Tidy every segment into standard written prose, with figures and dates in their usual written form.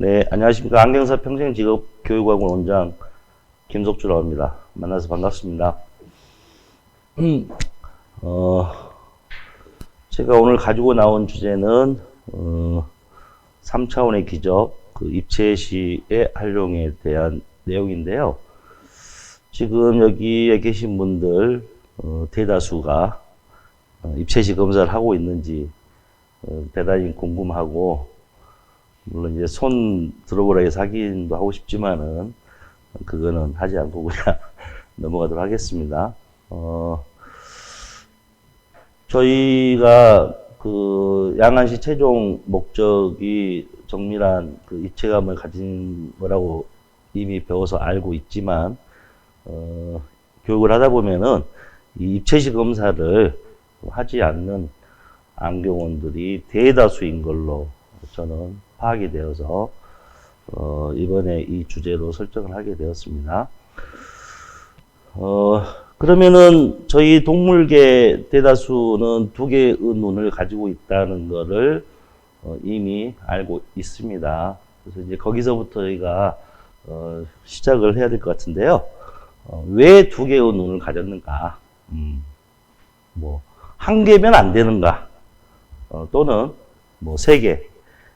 네, 안녕하십니까. 안경사 평생직업교육학원 원장 김석주라고 합니다. 만나서 반갑습니다. 제가 오늘 가지고 나온 주제는 3차원의 기적, 입체 시의 활용에 대한 내용인데요. 지금 여기에 계신 분들 대다수가 입체시 검사를 하고 있는지 대단히 궁금하고, 물론 이제 손 들어보라 해서 확인도 하고 싶지만은 그거는 하지 않고 그냥 넘어가도록 하겠습니다. 저희가 양안시 최종 목적이 정밀한 입체감을 가진 거라고 이미 배워서 알고 있지만, 교육을 하다 보면은 이 입체시 검사를 하지 않는 안경원들이 대다수인 걸로 저는 파악이 되어서 이번에 이 주제로 설정을 하게 되었습니다. 그러면은 저희 동물계 대다수는 두 개의 눈을 가지고 있다는 것을 이미 알고 있습니다. 그래서 이제 거기서부터 저희가 시작을 해야 될 것 같은데요. 왜 두 개의 눈을 가졌는가? 뭐 한 개면 안 되는가? 또는 뭐 세 개,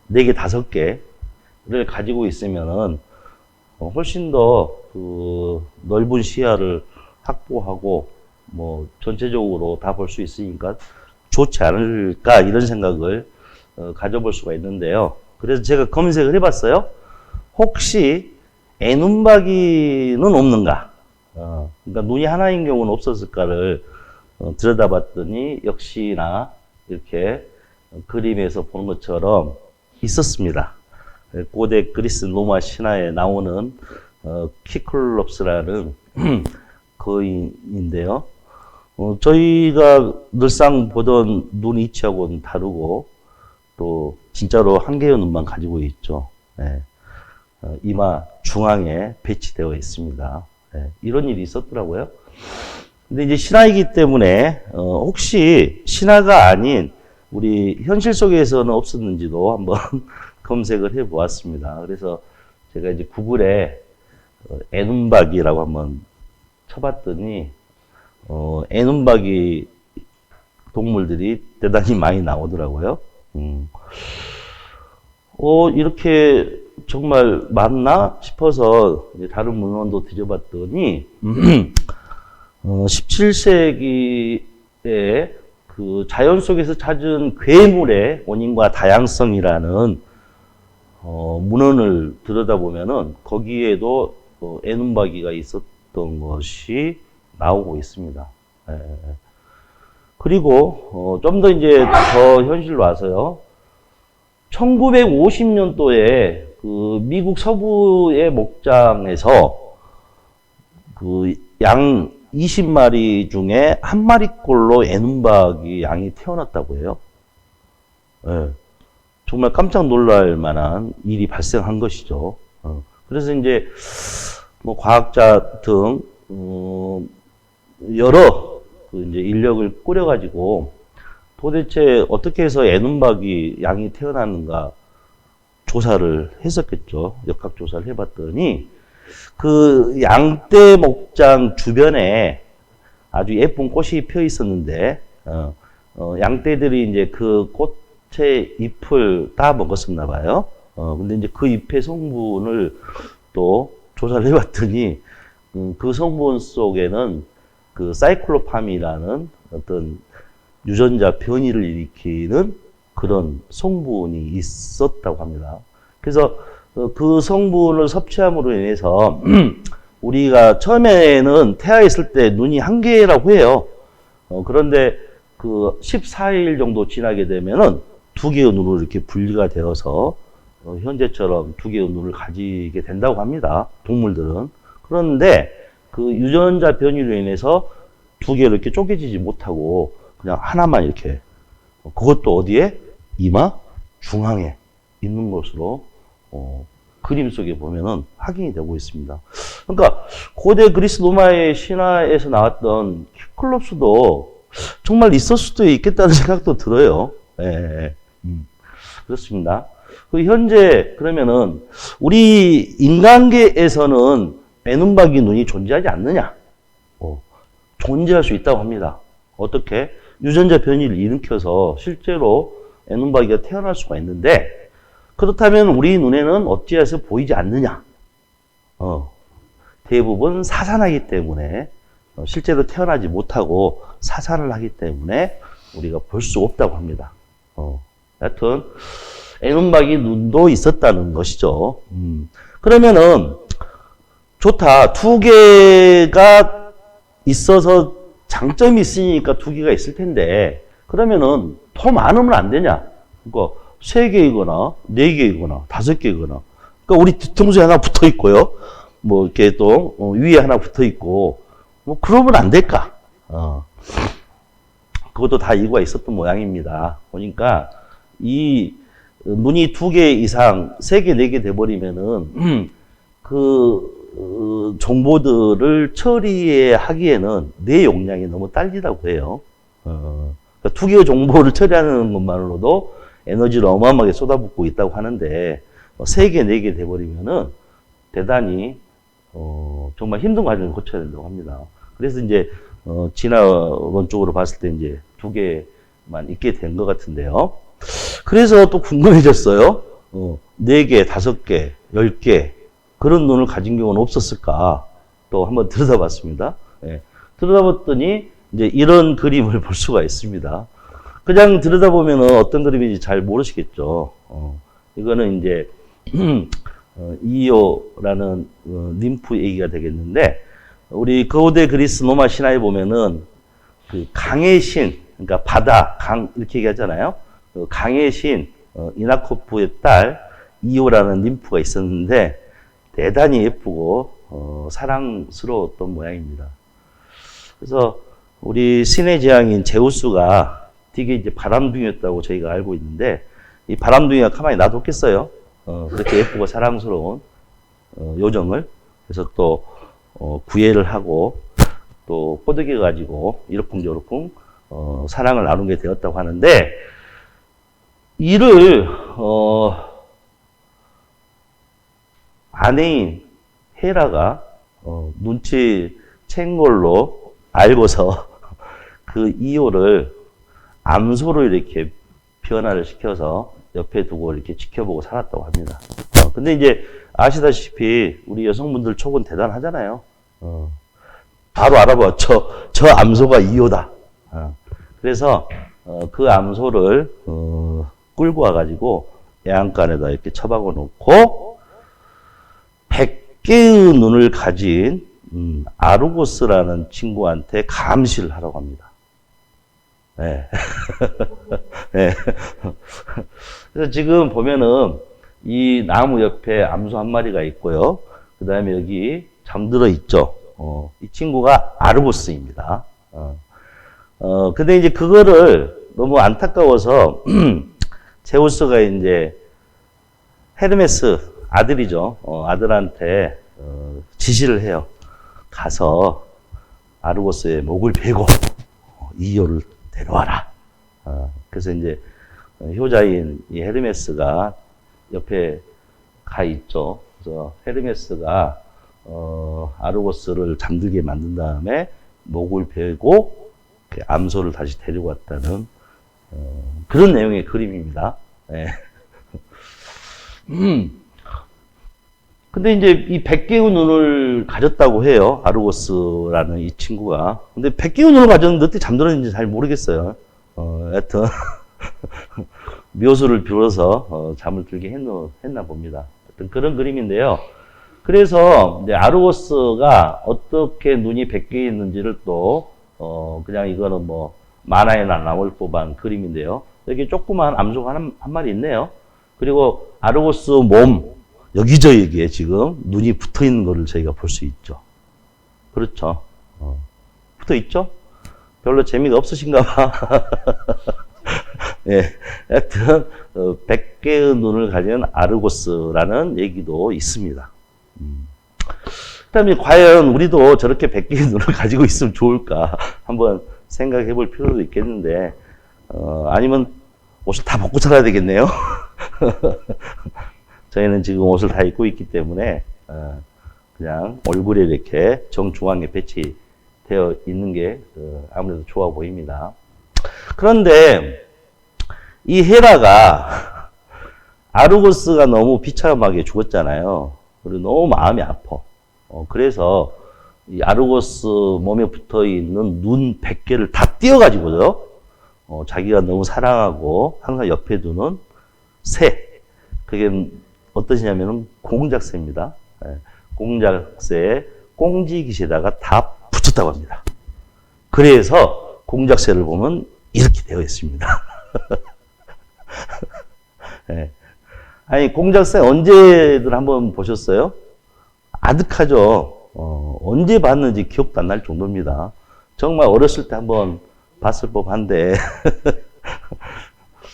네 개, 다섯 개를 가지고 있으면은 훨씬 더 넓은 시야를 확보하고 뭐 전체적으로 다 볼 수 있으니까 좋지 않을까, 이런 생각을 가져볼 수가 있는데요. 그래서 제가 검색을 해봤어요. 혹시 애눈박이는 없는가? 그러니까 눈이 하나인 경우는 없었을까를 들여다봤더니 역시나 이렇게 그림에서 보는 것처럼 있었습니다. 고대 그리스 로마 신화에 나오는 키클롭스라는 거인인데요. 저희가 늘상 보던 눈 이치하고는 다르고, 또 진짜로 한 개의 눈만 가지고 있죠. 네. 이마 중앙에 배치되어 있습니다. 네. 이런 일이 있었더라고요. 근데 이제 신화이기 때문에 혹시 신화가 아닌 우리 현실 속에서는 없었는지도 한번 검색을 해 보았습니다. 그래서 제가 이제 구글에 애눈박이라고 한번 쳐봤더니 애눈박이 동물들이 대단히 많이 나오더라고요. 이렇게 정말 맞나 싶어서 이제 다른 문헌도 뒤져봤더니 17세기에 자연 속에서 찾은 괴물의 원인과 다양성이라는 문헌을 들여다보면은 거기에도 애눈박이가 있었던 것이 나오고 있습니다. 그리고 좀 더 이제 더 현실로 와서요. 1950년도에 미국 서부의 목장에서 양 20마리 중에 한 마리꼴로 애눈박이 양이 태어났다고 해요. 네. 정말 깜짝 놀랄 만한 일이 발생한 것이죠. 그래서 이제 뭐 과학자 등 여러 이제 인력을 꾸려가지고 도대체 어떻게 해서 애눈박이 양이 태어났는가 조사를 했었겠죠. 역학 조사를 해봤더니 양떼 목장 주변에 아주 예쁜 꽃이 펴 있었는데, 양떼들이 이제 그 꽃의 잎을 다 먹었었나 봐요. 근데 이제 그 잎의 성분을 또 조사를 해봤더니, 그 성분 속에는 사이클로팜이라는 어떤 유전자 변이를 일으키는 그런 성분이 있었다고 합니다. 그래서 그 성분을 섭취함으로 인해서 우리가 처음에는 태아있을 때 눈이 한 개라고 해요. 그런데 14일 정도 지나게 되면은 두 개의 눈으로 이렇게 분리가 되어서 현재처럼 두 개의 눈을 가지게 된다고 합니다. 동물들은. 그런데 그 유전자 변이로 인해서 두 개로 이렇게 쪼개지지 못하고 그냥 하나만 이렇게, 그것도 어디에? 이마 중앙에 있는 것으로 그림 속에 보면은 확인이 되고 있습니다. 그러니까 고대 그리스 로마의 신화에서 나왔던 키클롭스도 정말 있을 수도 있겠다는 생각도 들어요. 네. 그렇습니다. 그 현재 그러면은 우리 인간계에서는 애눈박이 눈이 존재하지 않느냐? 존재할 수 있다고 합니다. 어떻게? 유전자 변이를 일으켜서 실제로 애눈박이가 태어날 수가 있는데, 그렇다면 우리 눈에는 어찌해서 보이지 않느냐? 대부분 사산하기 때문에, 실제로 태어나지 못하고 사산을 하기 때문에 우리가 볼 수 없다고 합니다. 하여튼 애눈박이 눈도 있었다는 것이죠. 그러면은 좋다. 두 개가 있어서 장점이 있으니까 두 개가 있을 텐데, 그러면은 더 많으면 안 되냐? 그러니까 세 개이거나 네 개이거나 다섯 개이거나. 그러니까 우리 뒤통수에 하나 붙어 있고요. 뭐 이렇게 또 위에 하나 붙어 있고, 뭐 그러면 안 될까? 그것도 다 이유가 있었던 모양입니다. 보니까 이 눈이 두 개 이상, 세 개, 네 개 돼버리면은 정보들을 처리하기에는 뇌 용량이 너무 딸리다고 해요. 그러니까 두 개의 정보를 처리하는 것만으로도 에너지를 어마어마하게 쏟아붓고 있다고 하는데, 세 개, 네 개 돼버리면은 대단히 정말 힘든 과정을 거쳐야 된다고 합니다. 그래서 이제 진화론적으로 봤을 때 이제 두 개만 있게 된 것 같은데요. 그래서 또 궁금해졌어요. 네 개, 다섯 개, 10개 그런 눈을 가진 경우는 없었을까? 또 한번 들여다봤습니다. 예. 들여다봤더니 이제 이런 그림을 볼 수가 있습니다. 그냥 들여다보면 어떤 그림인지 잘 모르시겠죠. 이거는 이제 이오라는 ним프 얘기가 되겠는데, 우리 거대 그리스 로마 신화에 보면은 그 강의 신, 그러니까 바다, 강 이렇게 얘기하잖아요. 그 강의 신 이나코프의 딸 이오라는 ним프가 있었는데 대단히 예쁘고 사랑스러웠던 모양입니다. 그래서 우리 신의 제왕인 제우스가 되게 이제 바람둥이였다고 저희가 알고 있는데, 이 바람둥이가 가만히 놔뒀겠어요? 그렇게 예쁘고 사랑스러운 요정을. 그래서 또 구애를 하고 또 꼬드겨 가지고 이러쿵저러쿵 사랑을 나누게 되었다고 하는데, 이를 아내인 헤라가 눈치챈 걸로 알고서 그 이오를 암소로 이렇게 변화를 시켜서 옆에 두고 이렇게 지켜보고 살았다고 합니다. 근데 이제 아시다시피 우리 여성분들 촉은 대단하잖아요. 바로 알아봐. 저 암소가 이오다. 그래서 그 암소를 끌고 와가지고 애안간에다 이렇게 처박아 놓고 100개의 눈을 가진 아르고스라는 친구한테 감시를 하라고 합니다. 네. 네. 그래서 지금 보면은 이 나무 옆에 암소 한 마리가 있고요. 그 다음에 여기 잠들어 있죠. 이 친구가 아르고스입니다. 근데 이제 그거를 너무 안타까워서 제우스가 이제 헤르메스 아들이죠. 아들한테 지시를 해요. 가서 아르고스의 목을 베고 이오를 데려와라. 그래서 이제 효자인 이 헤르메스가 옆에 가 있죠. 그래서 헤르메스가 아르고스를 잠들게 만든 다음에 목을 베고 암소를 다시 데리고 왔다는 그런 내용의 그림입니다. 네. 근데 이제 이 100개의 눈을 가졌다고 해요. 아르고스라는 이 친구가. 근데 100개의 눈을 가졌는데 어떻게 잠들었는지 잘 모르겠어요. 하여튼 묘수를 빌어서 잠을 들게 했나 봅니다. 하여튼 그런 그림인데요. 그래서 이제 아르고스가 어떻게 눈이 100개 있는지를 또 그냥 이거는 뭐 만화에나 나올 법한 그림인데요. 여기 조그만 암소가 한 마리 있네요. 그리고 아르고스 몸 여기저기에 지금 눈이 붙어 있는 것을 저희가 볼 수 있죠. 그렇죠. 붙어 있죠? 별로 재미가 없으신가 봐. 예. 하여튼 100개의 눈을 가진 아르고스라는 얘기도 있습니다. 그다음에 과연 우리도 저렇게 100개의 눈을 가지고 있으면 좋을까 한번 생각해 볼 필요도 있겠는데, 아니면 옷을 다 벗고 살아야 되겠네요. 저희는 지금 옷을 다 입고 있기 때문에 그냥 얼굴에 이렇게 정중앙에 배치되어 있는 게 아무래도 좋아 보입니다. 그런데 이 헤라가 아르고스가 너무 비참하게 죽었잖아요. 그리고 너무 마음이 아파. 그래서 이 아르고스 몸에 붙어 있는 눈 100개를 다 띄어가지고요. 자기가 너무 사랑하고 항상 옆에 두는 새. 그게 어떠시냐면은 공작새입니다. 공작새에 꽁지깃에다가 다 붙였다고 합니다. 그래서 공작새를 보면 이렇게 되어 있습니다. 네. 아니, 공작새 언제들 한번 보셨어요? 아득하죠? 언제 봤는지 기억도 안 날 정도입니다. 정말 어렸을 때 한번 봤을 법한데,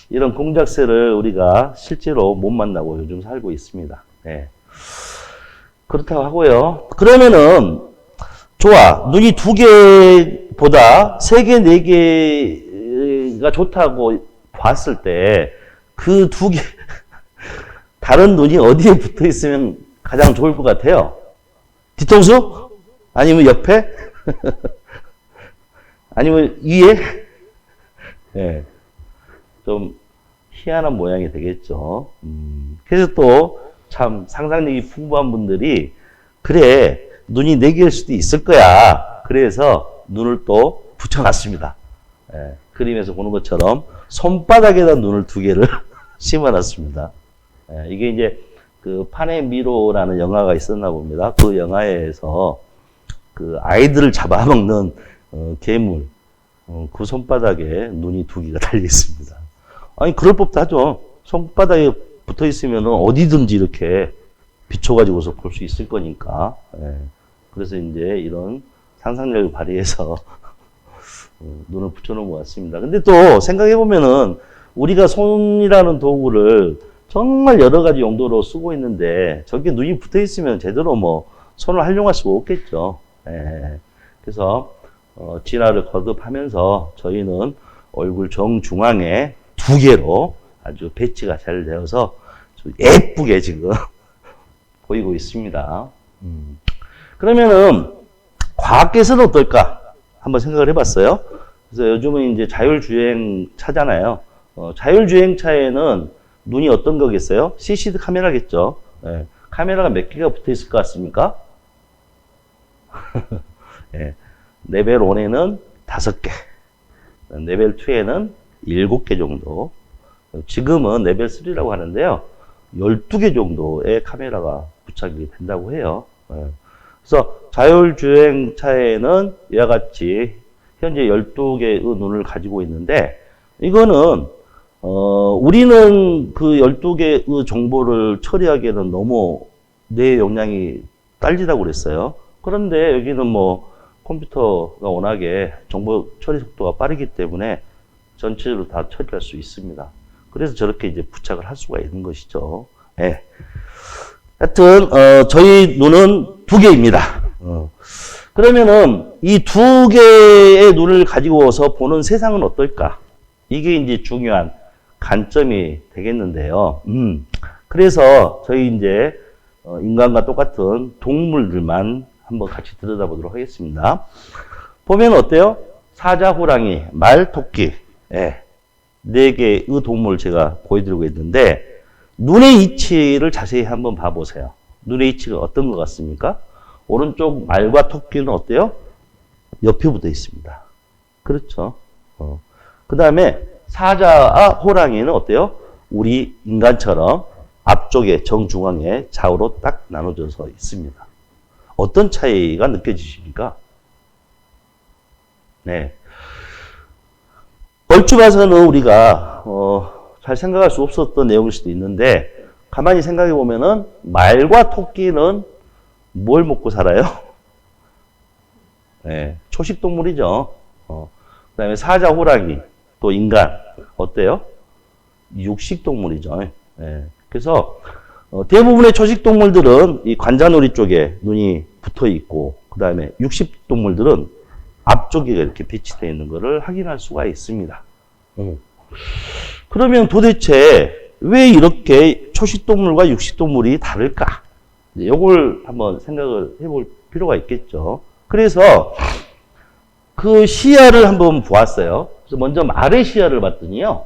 이런 공작새를 우리가 실제로 못 만나고 요즘 살고 있습니다. 네. 그렇다고 하고요. 그러면은, 좋아. 눈이 2개보다 3개, 4개가 좋다고 봤을 때, 그 2개, 다른 눈이 어디에 붙어 있으면 가장 좋을 것 같아요? 뒤통수? 아니면 옆에? 아니면 위에? 네. 좀 희한한 모양이 되겠죠. 그래서 또 참 상상력이 풍부한 분들이 그래, 눈이 4개일 수도 있을 거야. 그래서 눈을 또 붙여놨습니다. 네. 그림에서 보는 것처럼 손바닥에다 눈을 2개를 심어놨습니다. 네. 이게 이제 그 판의 미로라는 영화가 있었나 봅니다. 그 영화에서 그 아이들을 잡아먹는 괴물, 그 손바닥에 눈이 2개가 달려 있습니다. 아니, 그럴 법도 하죠. 손바닥에 붙어 있으면 어디든지 이렇게 비춰가지고서 볼 수 있을 거니까. 예. 그래서 이제 이런 상상력을 발휘해서 눈을 붙여놓은 것 같습니다. 근데 또 생각해보면은 우리가 손이라는 도구를 정말 여러 가지 용도로 쓰고 있는데 저게 눈이 붙어 있으면 제대로 뭐 손을 활용할 수가 없겠죠. 예. 그래서 진화를 거듭하면서 저희는 얼굴 정중앙에 2개로 아주 배치가 잘 되어서 예쁘게 지금 보이고 있습니다. 그러면은 과학계에서는 어떨까? 한번 생각을 해봤어요. 그래서 요즘은 이제 자율주행차잖아요. 자율주행차에는 눈이 어떤 거겠어요? CCD 카메라겠죠. 예. 카메라가 몇 개가 붙어 있을 것 같습니까? 예. 레벨 1에는 5개, 레벨 2에는 7개 정도, 지금은 레벨 3라고 하는데요. 12개 정도의 카메라가 부착이 된다고 해요. 예. 그래서 자율주행차에는 이와 같이 현재 12개의 눈을 가지고 있는데, 이거는 우리는 그 12개의 정보를 처리하기에는 너무 뇌 용량이 딸리다고 그랬어요. 그런데 여기는 뭐 컴퓨터가 워낙에 정보 처리 속도가 빠르기 때문에 전체적으로 다 처리할 수 있습니다. 그래서 저렇게 이제 부착을 할 수가 있는 것이죠. 예. 하여튼, 저희 눈은 2개입니다. 그러면은 이 2개의 눈을 가지고서 보는 세상은 어떨까? 이게 이제 중요한 관점이 되겠는데요. 그래서 저희 이제 인간과 똑같은 동물들만 한번 같이 들여다보도록 하겠습니다. 보면 어때요? 사자, 호랑이, 말, 토끼, 예. 4개의 동물 제가 보여드리고 있는데 눈의 위치를 자세히 한번 봐보세요. 눈의 위치가 어떤 것 같습니까? 오른쪽 말과 토끼는 어때요? 옆에 붙어 있습니다. 그렇죠. 그 다음에 사자와 호랑이는 어때요? 우리 인간처럼 앞쪽에 정중앙에 좌우로 딱 나눠져서 있습니다. 어떤 차이가 느껴지십니까? 네. 얼추 봐서는 우리가 잘 생각할 수 없었던 내용일 수도 있는데 가만히 생각해 보면은 말과 토끼는 뭘 먹고 살아요? 네, 초식 동물이죠. 그다음에 사자, 호랑이, 또 인간 어때요? 육식 동물이죠. 네. 그래서 대부분의 초식 동물들은 이 관자놀이 쪽에 눈이 붙어 있고, 그다음에 육식 동물들은 앞쪽에 이렇게 배치되어 있는 것을 확인할 수가 있습니다. 그러면 도대체 왜 이렇게 초식동물과 육식동물이 다를까? 이걸 한번 생각을 해볼 필요가 있겠죠. 그래서 그 시야를 한번 보았어요. 그래서 먼저 말의 시야를 봤더니요.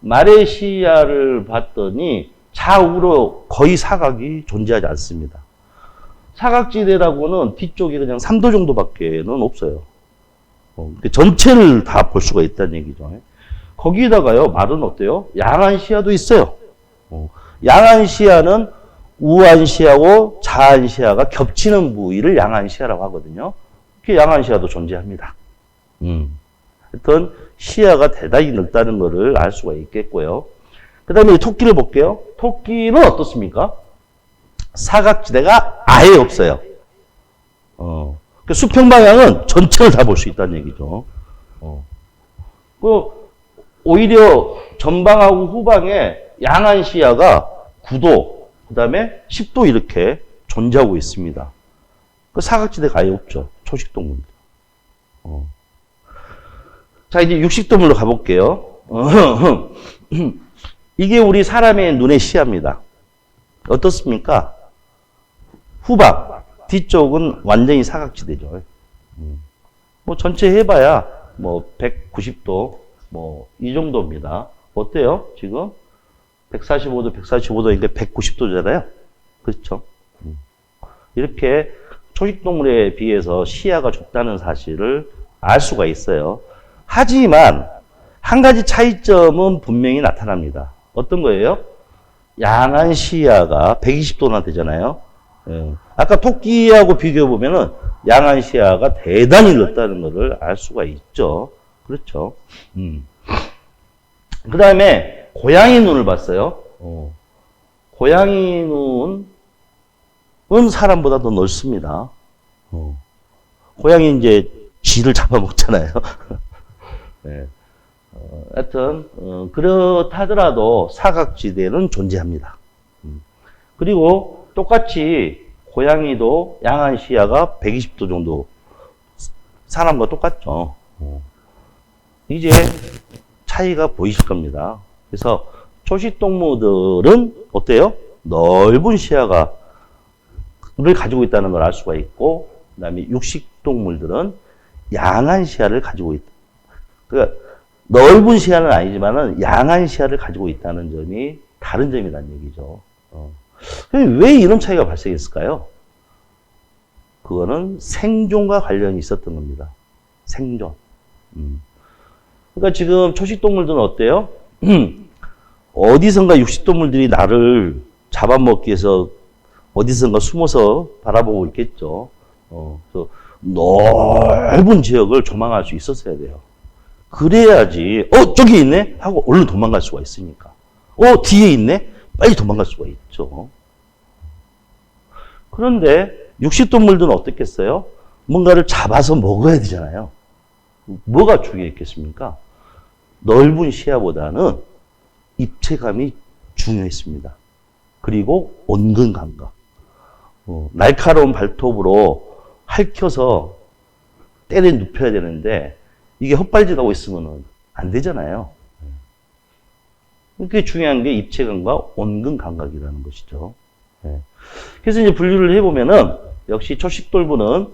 말의 시야를 봤더니 좌우로 거의 사각이 존재하지 않습니다. 사각지대라고는 뒤쪽이 그냥 3도 정도밖에는 없어요. 전체를 다 볼 수가 있다는 얘기죠. 거기다가요, 말은 어때요? 양안 시야도 있어요. 양안 시야는 우안 시야하고 좌안 시야가 겹치는 부위를 양안 시야라고 하거든요. 그 양안 시야도 존재합니다. 하여튼 시야가 대단히 넓다는 것을 알 수가 있겠고요. 그 다음에 토끼를 볼게요. 토끼는 어떻습니까? 사각지대가 아예 없어요. 그 수평 방향은 전체를 다 볼 수 있다는 얘기죠. 오히려 전방하고 후방에 양안 시야가 9도, 그 다음에 10도 이렇게 존재하고 있습니다. 그 사각지대가 아예 없죠. 초식동물들. 자, 이제 육식동물로 가볼게요. 이게 우리 사람의 눈의 시야입니다. 어떻습니까? 후방, 뒤쪽은 완전히 사각지대죠. 뭐 전체 해봐야 뭐 190도, 뭐 이 정도입니다. 어때요? 지금 145도니까 190도잖아요. 그렇죠? 이렇게 초식동물에 비해서 시야가 좁다는 사실을 알 수가 있어요. 하지만 한 가지 차이점은 분명히 나타납니다. 어떤 거예요? 양안 시야가 120도나 되잖아요. 아까 토끼하고 비교해 보면은 양안 시야가 대단히 넓다는 것을 알 수가 있죠. 그렇죠. 그 다음에 고양이 눈을 봤어요. 고양이 눈은 사람보다 더 넓습니다. 고양이 이제 쥐를 잡아먹잖아요. 네. 하여튼 그렇다더라도 사각지대는 존재합니다. 그리고 똑같이 고양이도 양안 시야가 120도 정도 사람과 똑같죠. 이제 차이가 보이실 겁니다. 그래서 초식동물들은 어때요? 넓은 시야를 가지고 있다는 걸 알 수가 있고, 그 다음에 육식동물들은 양안 시야를 가지고 있다. 그러니까 넓은 시야는 아니지만은 양안 시야를 가지고 있다는 점이 다른 점이라는 얘기죠. 왜 이런 차이가 발생했을까요? 그거는 생존과 관련이 있었던 겁니다. 생존. 그러니까 지금 초식동물들은 어때요? 어디선가 육식동물들이 나를 잡아먹기 위해서 어디선가 숨어서 바라보고 있겠죠. 그래서 넓은 지역을 조망할 수 있었어야 돼요. 그래야지, 저기 있네? 하고 얼른 도망갈 수가 있으니까. 뒤에 있네? 빨리 도망갈 수가 있죠. 그런데 육식동물들은 어떻겠어요? 뭔가를 잡아서 먹어야 되잖아요. 뭐가 중요했겠습니까? 넓은 시야보다는 입체감이 중요했습니다. 그리고 온근 감각. 날카로운 발톱으로 핥혀서 때려 눕혀야 되는데 이게 헛발질하고 있으면 안 되잖아요. 그게 중요한 게 입체감과 온근 감각이라는 것이죠. 그래서 이제 분류를 해보면은 역시 초식동물은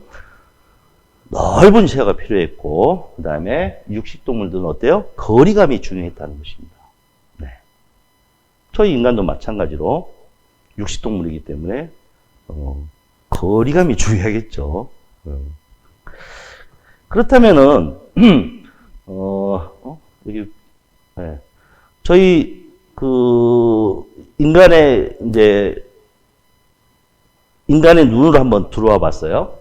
넓은 시야가 필요했고, 그 다음에 육식동물들은 어때요? 거리감이 중요했다는 것입니다. 네. 저희 인간도 마찬가지로 육식동물이기 때문에 거리감이 중요하겠죠. 그렇다면은 여기 저희 인간의 눈으로 한번 들어와 봤어요.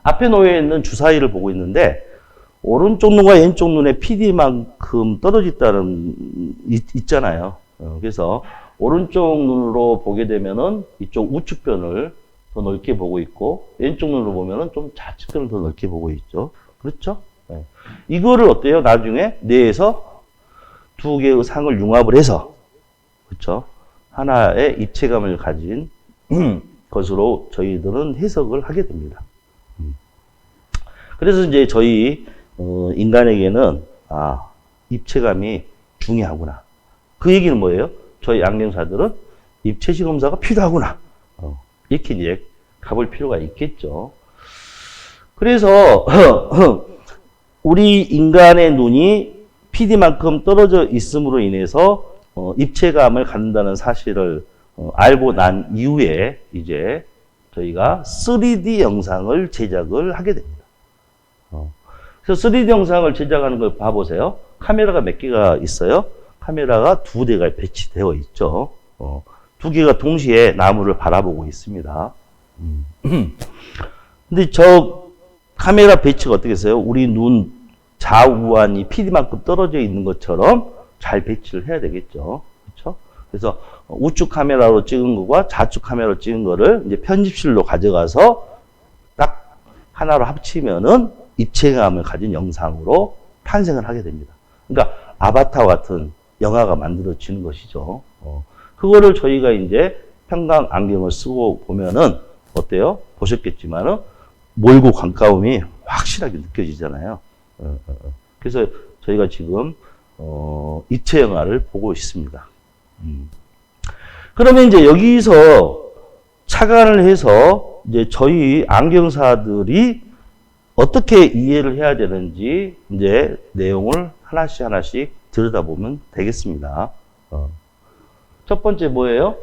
앞에 놓여 있는 주사위를 보고 있는데 오른쪽 눈과 왼쪽 눈에 PD만큼 떨어져 있잖아요. 그래서 오른쪽 눈으로 보게 되면은 이쪽 우측변을 더 넓게 보고 있고, 왼쪽 눈으로 보면은 좀 좌측변을 더 넓게 보고 있죠. 그렇죠? 이거를 어때요? 나중에 뇌에서 두 개의 상을 융합을 해서, 그렇죠? 하나의 입체감을 가진 것으로 저희들은 해석을 하게 됩니다. 그래서 이제 저희 인간에게는 입체감이 중요하구나. 그 얘기는 뭐예요? 저희 안경사들은 입체시 검사가 필요하구나. 이렇게 이제 가볼 필요가 있겠죠. 그래서 우리 인간의 눈이 PD만큼 떨어져 있음으로 인해서 입체감을 갖는다는 사실을 알고 난 이후에 이제 저희가 3D 영상을 제작을 하게 됩니다. 그래서 3D 영상을 제작하는 걸 봐보세요. 카메라가 몇 개가 있어요? 카메라가 2대가 배치되어 있죠. 2개가 동시에 나무를 바라보고 있습니다. 근데 저 카메라 배치가 어떻게 했어요? 우리 눈 좌우안이 PD만큼 떨어져 있는 것처럼 잘 배치를 해야 되겠죠. 그렇죠? 그래서 우측 카메라로 찍은 거와 좌측 카메라로 찍은 거를 이제 편집실로 가져가서 딱 하나로 합치면은 입체감을 가진 영상으로 탄생을 하게 됩니다. 그러니까 아바타와 같은 영화가 만들어지는 것이죠. 그거를 저희가 이제 평강 안경을 쓰고 보면은 어때요? 보셨겠지만은 멀고 가까움이 확실하게 느껴지잖아요. 그래서 저희가 지금 입체 영화를 보고 있습니다. 그러면 이제 여기서 착안을 해서 이제 저희 안경사들이 어떻게 이해를 해야 되는지 이제 내용을 하나씩 들여다보면 되겠습니다. 첫 번째 뭐예요?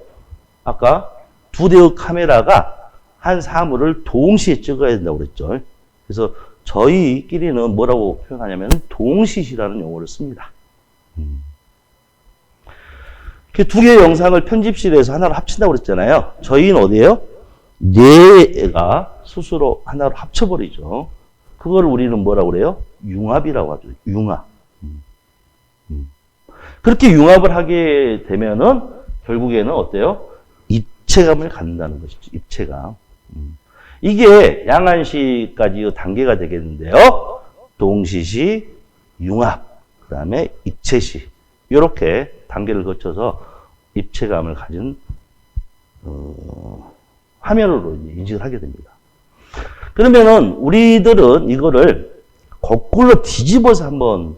아까 2대의 카메라가 한 사물을 동시에 찍어야 된다고 그랬죠. 그래서 저희끼리는 뭐라고 표현하냐면 동시시라는 용어를 씁니다. 이렇게 2개의 영상을 편집실에서 하나로 합친다고 그랬잖아요. 저희는 어디예요? 4개가 스스로 하나로 합쳐버리죠. 그걸 우리는 뭐라고 그래요? 융합이라고 하죠. 융합. 그렇게 융합을 하게 되면은 결국에는 어때요? 입체감을 갖는다는 것이죠. 입체감. 이게 양안시까지 단계가 되겠는데요. 동시시, 융합, 그 다음에 입체시. 이렇게 단계를 거쳐서 입체감을 가진 화면으로 인식을 하게 됩니다. 그러면은 우리들은 이거를 거꾸로 뒤집어서 한번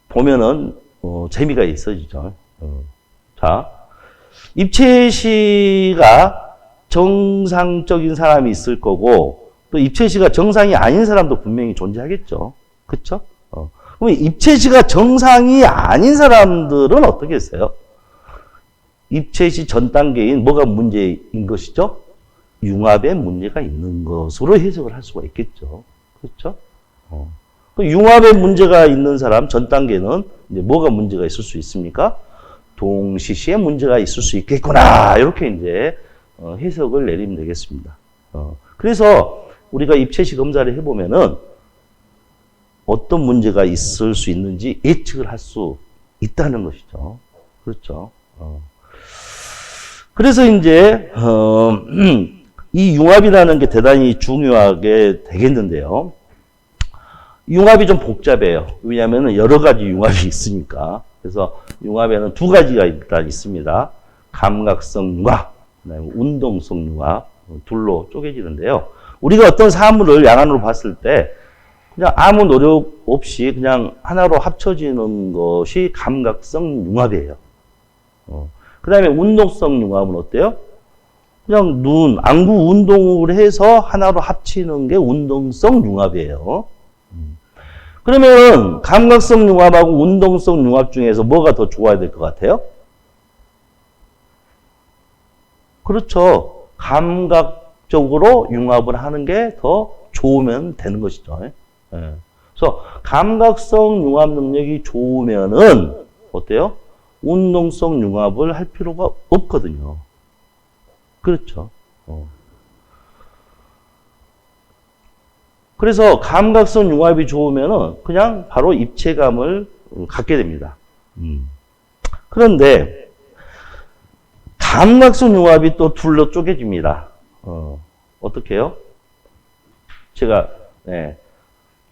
보면은 재미가 있어지죠. 자, 입체시가 정상적인 사람이 있을 거고 또 입체시가 정상이 아닌 사람도 분명히 존재하겠죠. 그렇죠? 그럼 입체시가 정상이 아닌 사람들은 어떻게 했어요? 입체시 전 단계인 뭐가 문제인 것이죠? 융합에 문제가 있는 것으로 해석을 할 수가 있겠죠. 그렇죠? 융합에 문제가 있는 사람 전 단계는 이제 뭐가 문제가 있을 수 있습니까? 동시시에 문제가 있을 수 있겠구나. 이렇게 이제 해석을 내리면 되겠습니다. 그래서 우리가 입체시 검사를 해보면은 어떤 문제가 있을 수 있는지 예측을 할 수 있다는 것이죠. 그렇죠. 그래서 이제 이 융합이라는 게 대단히 중요하게 되겠는데요. 융합이 좀 복잡해요. 왜냐하면 여러 가지 융합이 있으니까. 그래서 융합에는 2가지가 일단 있습니다. 감각성 융합, 그다음에 운동성 융합, 둘로 쪼개지는데요. 우리가 어떤 사물을 양안으로 봤을 때 그냥 아무 노력 없이 그냥 하나로 합쳐지는 것이 감각성 융합이에요. 그 다음에 운동성 융합은 어때요? 그냥 눈, 안구 운동을 해서 하나로 합치는 게 운동성 융합이에요. 그러면 감각성 융합하고 운동성 융합 중에서 뭐가 더 좋아야 될 것 같아요? 그렇죠. 감각적으로 융합을 하는 게 더 좋으면 되는 것이죠. 그래서 감각성 융합 능력이 좋으면은 어때요? 운동성 융합을 할 필요가 없거든요. 그렇죠. 그래서 감각성 융합이 좋으면은 그냥 바로 입체감을 갖게 됩니다. 그런데 감각성 융합이 또 둘로 쪼개집니다. 어떻게 해요? 제가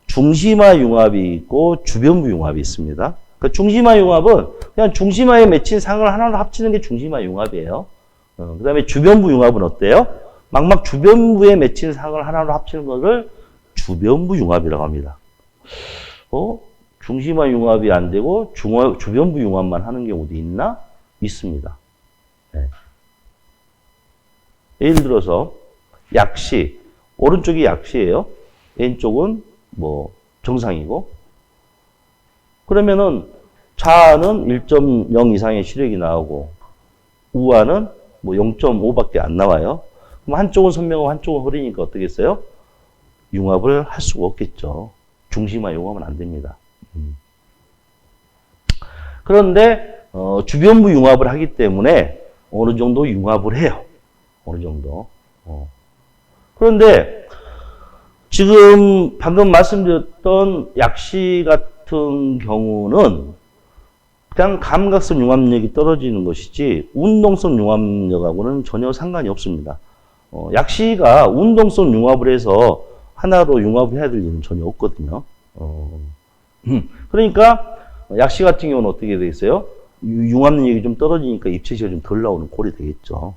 중심화 융합이 있고 주변부 융합이 있습니다. 그 중심화 융합은 그냥 중심화에 맺힌 상을 하나로 합치는 게 중심화 융합이에요. 그 다음에 주변부 융합은 어때요? 막막 주변부에 맺힌 상을 하나로 합치는 것을 주변부 융합이라고 합니다. 중심화 융합이 안 되고 주변부 융합만 하는 경우도 있나? 있습니다. 네. 예를 들어서 약시, 오른쪽이 약시예요. 왼쪽은 뭐 정상이고, 그러면은 좌는 1.0 이상의 시력이 나오고 우하는 뭐 0.5밖에 안 나와요. 그럼 한쪽은 선명하고 한쪽은 흐리니까 어떻겠어요? 융합을 할 수가 없겠죠. 중심화 융합은 안 됩니다. 그런데 주변부 융합을 하기 때문에 어느 정도 융합을 해요. 어느 정도. 그런데 지금 방금 말씀드렸던 약시 같은 경우는 그냥 감각성 융합력이 떨어지는 것이지 운동성 융합력하고는 전혀 상관이 없습니다. 약시가 운동성 융합을 해서 하나로 융합을 해야 될 일은 전혀 없거든요. 그러니까 약시 같은 경우는 어떻게 되겠어요? 융합력이 좀 떨어지니까 입체시가 좀 덜 나오는 꼴이 되겠죠.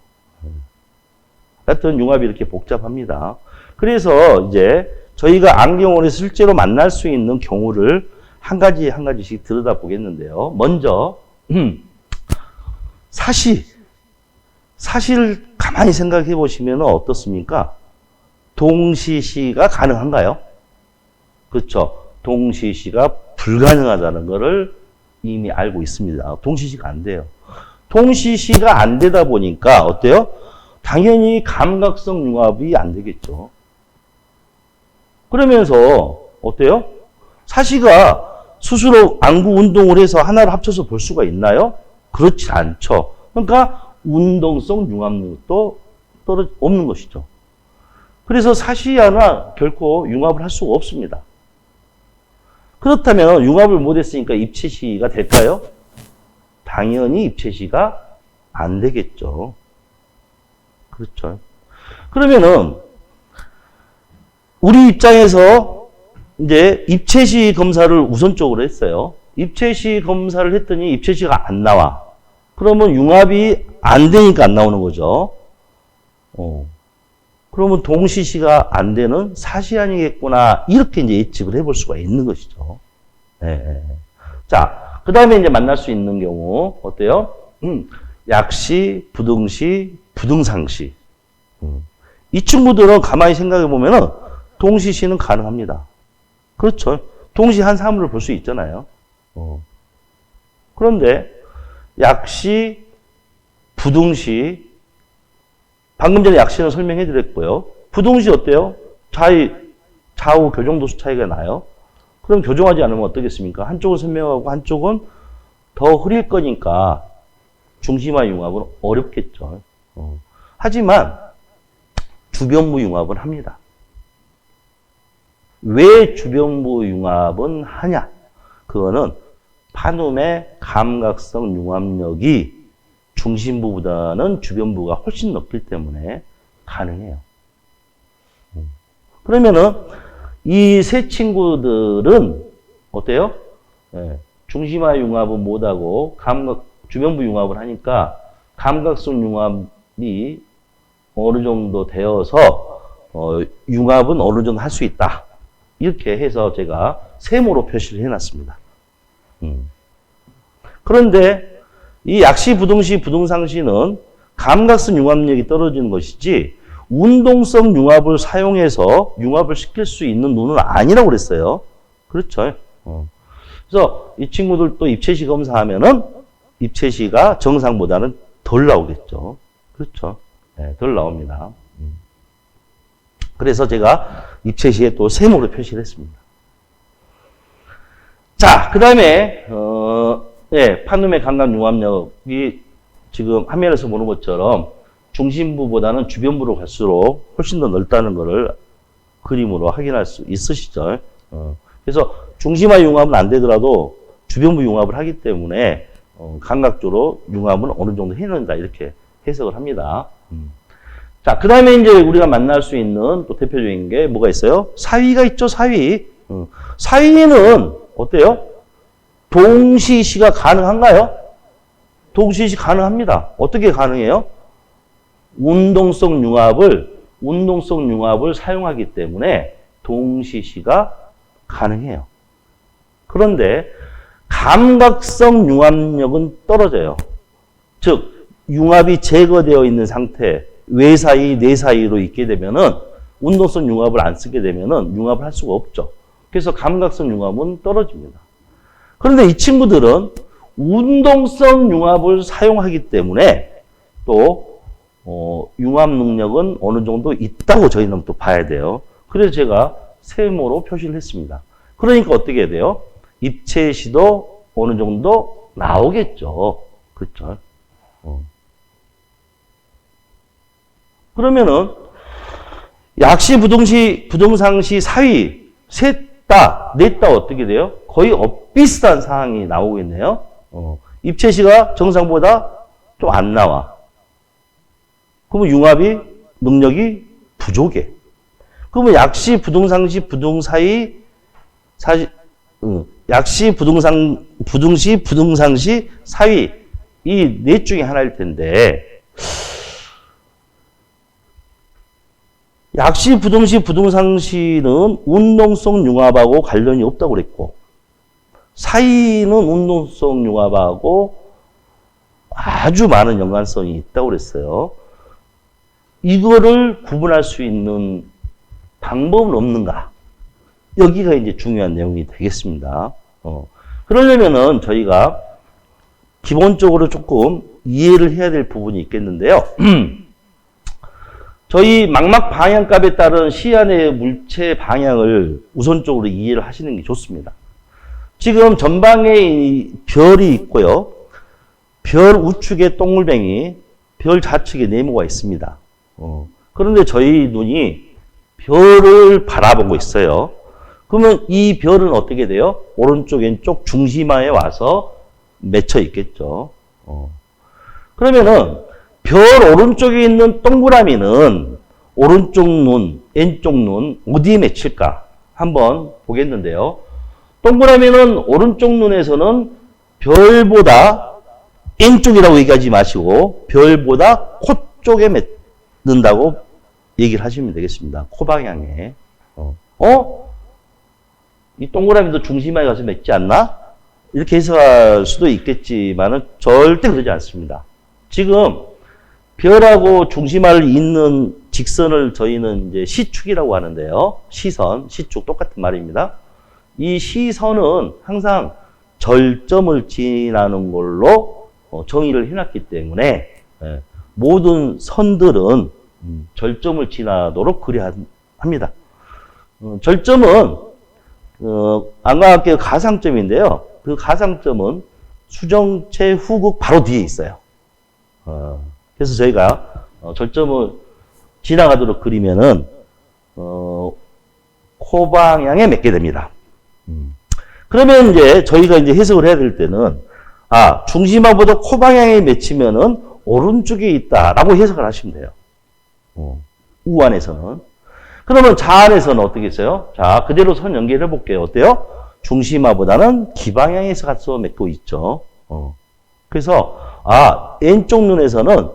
하여튼 융합이 이렇게 복잡합니다. 그래서 이제 저희가 안경원에서 실제로 만날 수 있는 경우를 한 가지씩 들여다보겠는데요. 먼저 사실 가만히 생각해 보시면 어떻습니까? 동시시가 가능한가요? 그렇죠. 동시시가 불가능하다는 것을 이미 알고 있습니다. 동시시가 안 돼요. 동시시가 안 되다 보니까 어때요? 당연히 감각성 융합이 안 되겠죠. 그러면서 어때요? 사시가 스스로 안구 운동을 해서 하나를 합쳐서 볼 수가 있나요? 그렇지 않죠. 그러니까 운동성 융합력도 없는 것이죠. 그래서 사시야나 결코 융합을 할 수가 없습니다. 그렇다면 융합을 못했으니까 입체시가 될까요? 당연히 입체시가 안 되겠죠. 그렇죠. 그러면은 우리 입장에서 이제 입체시 검사를 우선적으로 했어요. 입체시 검사를 했더니 입체시가 안 나와. 그러면 융합이 안 되니까 안 나오는 거죠. 그러면 동시시가 안 되는 사시 아니겠구나. 이렇게 이제 예측을 해볼 수가 있는 것이죠. 네. 자, 그 다음에 이제 만날 수 있는 경우, 어때요? 약시, 부등시, 부등상시. 이 친구들은 가만히 생각해 보면은 동시시는 가능합니다. 그렇죠. 동시 한 사물을 볼 수 있잖아요. 그런데 약시, 부등시, 방금 전에 약시는 설명해 드렸고요. 부등시 어때요? 좌우 교정도수 차이가 나요. 그럼 교정하지 않으면 어떻겠습니까? 한쪽은 선명하고 한쪽은 더 흐릴 거니까 중심화 융합은 어렵겠죠. 하지만 주변부 융합은 합니다. 왜 주변부 융합은 하냐? 그거는 파눔의 감각성 융합력이 중심부보다는 주변부가 훨씬 높기 때문에 가능해요. 그러면은 이 세 친구들은 어때요? 네, 중심화 융합은 못하고 주변부 융합을 하니까 감각성 융합이 어느 정도 되어서 융합은 어느 정도 할 수 있다. 이렇게 해서 제가 세모로 표시를 해놨습니다. 그런데 이 약시, 부등시, 부등상시는 감각성 융합력이 떨어지는 것이지 운동성 융합을 사용해서 융합을 시킬 수 있는 눈은 아니라고 그랬어요. 그렇죠. 그래서 이 친구들도 입체시 검사하면은 입체시가 정상보다는 덜 나오겠죠. 그렇죠. 네, 덜 나옵니다. 그래서 제가 입체시에 또 세모로 표시를 했습니다. 자, 그 다음에, 파눔의 감각 융합력이 지금 화면에서 보는 것처럼 중심부보다는 주변부로 갈수록 훨씬 더 넓다는 것을 그림으로 확인할 수 있으시죠. 그래서 중심화 융합은 안 되더라도 주변부 융합을 하기 때문에 감각적으로 융합은 어느 정도 해낸다 이렇게 해석을 합니다. 자, 그 다음에 이제 우리가 만날 수 있는 또 대표적인 게 뭐가 있어요? 사위가 있죠, 사위. 사위는 어때요? 동시시가 가능한가요? 동시시 가능합니다. 어떻게 가능해요? 운동성 융합을 사용하기 때문에 동시시가 가능해요. 그런데 감각성 융합력은 떨어져요. 즉 융합이 제거되어 있는 상태, 외 사이, 내 사이로 있게 되면은 운동성 융합을 안 쓰게 되면은 융합을 할 수가 없죠. 그래서 감각성 융합은 떨어집니다. 그런데 이 친구들은 운동성 융합을 사용하기 때문에 또 융합 능력은 어느 정도 있다고 저희는 또 봐야 돼요. 그래서 제가 세모로 표시를 했습니다. 그러니까 어떻게 해야 돼요? 입체 시도 어느 정도 나오겠죠. 그렇죠? 그러면은 약시, 부등시, 부등상시, 사위 셋 다, 넷 다 어떻게 돼요? 거의 비슷한 상황이 나오겠네요. 입체시가 정상보다 좀 안 나와. 그러면 융합이 능력이 부족해. 그러면 약시, 부등상시, 부등사위, 약시, 부등시, 부등상시, 사위 이 넷 중에 하나일 텐데 약시, 부등시, 부등상시는 운동성 융합하고 관련이 없다고 그랬고 사위는 운동성 융합하고 아주 많은 연관성이 있다고 그랬어요. 이거를 구분할 수 있는 방법은 없는가? 여기가 이제 중요한 내용이 되겠습니다. 그러려면은 저희가 기본적으로 조금 이해를 해야 될 부분이 있겠는데요. 저희 망막 방향값에 따른 시안의 물체 방향을 우선적으로 이해를 하시는 게 좋습니다. 지금 전방에 이 별이 있고요. 별 우측에 동글뱅이, 별 좌측에 네모가 있습니다. 그런데 저희 눈이 별을 바라보고 있어요. 그러면 이 별은 어떻게 돼요? 오른쪽, 왼쪽 중심화에 와서 맺혀 있겠죠. 그러면은 별 오른쪽에 있는 동그라미는 오른쪽 눈, 왼쪽 눈 어디에 맺힐까? 한번 보겠는데요. 동그라미는 오른쪽 눈에서는 별보다 왼쪽이라고 얘기하지 마시고 별보다 코 쪽에 맺는다고 얘기를 하시면 되겠습니다. 코 방향에. 이 동그라미도 중심화에 가서 맺지 않나? 이렇게 해석할 수도 있겠지만은 절대 그러지 않습니다. 지금 별하고 중심화를 잇는 직선을 저희는 이제 시축이라고 하는데요. 시선, 시축 똑같은 말입니다. 이 시선은 항상 절점을 지나는 걸로 정의를 해놨기 때문에 모든 선들은 절점을 지나도록 그려야 합니다. 절점은 안광학계의 가상점인데요. 그 가상점은 수정체 후극 바로 뒤에 있어요. 그래서 저희가 절점을 지나가도록 그리면은 코 방향에 맺게 됩니다. 그러면 이제 저희가 이제 해석을 해야 될 때는 중심화보다 코 방향에 맺히면은 오른쪽에 있다라고 해석을 하시면 돼요. 우안에서는. 그러면 좌안에서는 어떻게 했어요? 자, 그대로 선 연결해 볼게요. 어때요? 중심화보다는 기방향에서 가서 맺고 있죠. 그래서 왼쪽 눈에서는